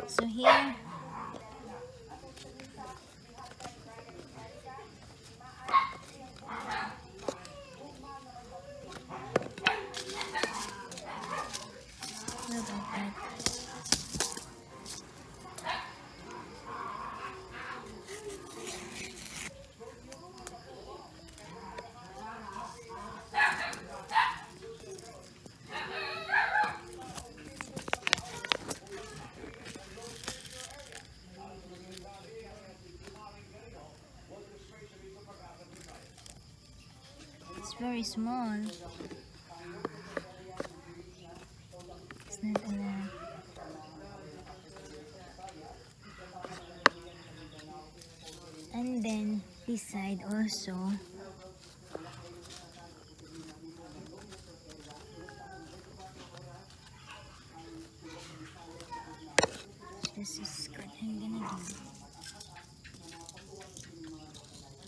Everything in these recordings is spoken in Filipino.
So here, look at that. It's very small. It's not a lot. And then this side also. This is what I'm gonna do.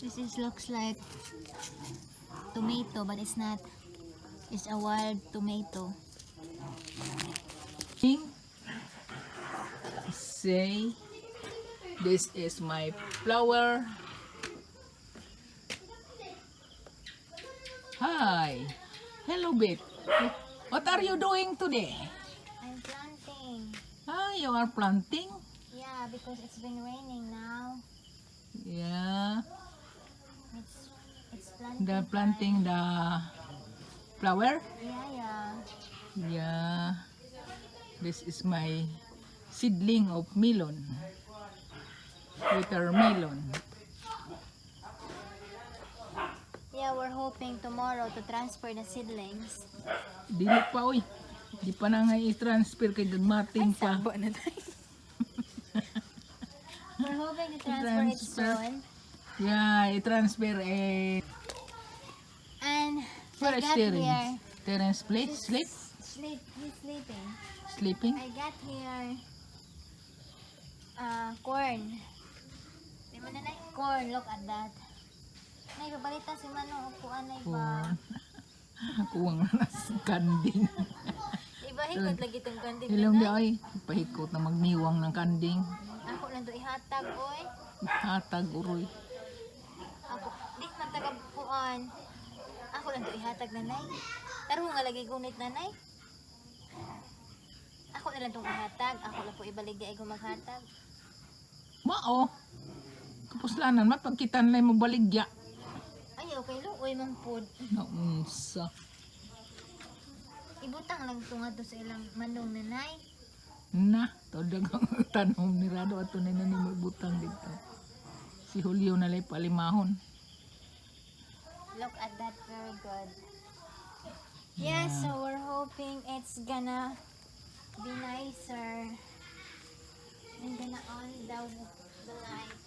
This is looks like tomato, but it's not. It's a wild tomato. Say, this is my flower. Hi. Hello, babe. What are you doing today? I'm planting. Ah, you are planting? Yeah, because it's been raining now. Yeah. It's planting. The planting the flower? Yeah. Yeah. This is my seedling of melon. Watermelon. Yeah, we're hoping tomorrow to transfer the seedlings. Dili pa, oy. Di pa na nga i-transfer kay gagmating pa. na tayo. We're hoping to transfer it soon. Yeah, i-transfer And where I is got Terence? here. Terence please sleep? He's sleeping. Sleeping? I got here corn. Di mo na corn, look at that. Nay, babalita si Mano, upuan na iba. Kuwang na sa kanding. Iba, hikot lagi itong kanding. Ilong di ay, pahikot na magniwang ng kanding. Ako lang to ihatag, oy. Hatag uroy. Ako, di man tagapuan. Ako lang to ihatag, nanay. Taro nga lagi gunit, nanay. Ako na lang itong ihatag. Ako lang po ibaligay kung maghatag. Mao. Kapuslanan, mapagkitan lang mo baligya. Ay, okay, luoy mong food. Naunsa. Ibutang lang ito nga to sa ilang manong, nanay. Na, to dagang tanong ni Rado at tunay na ni may butang dito. Si Julio na lay palimahon. Look at that, very good. Yeah, so we're hoping it's gonna be nicer. I'm gonna on the light.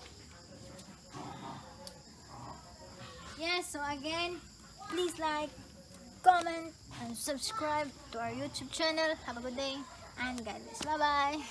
Yeah, so again, please like, comment, and subscribe to our YouTube channel. Have a good day, and God bless. Bye-bye.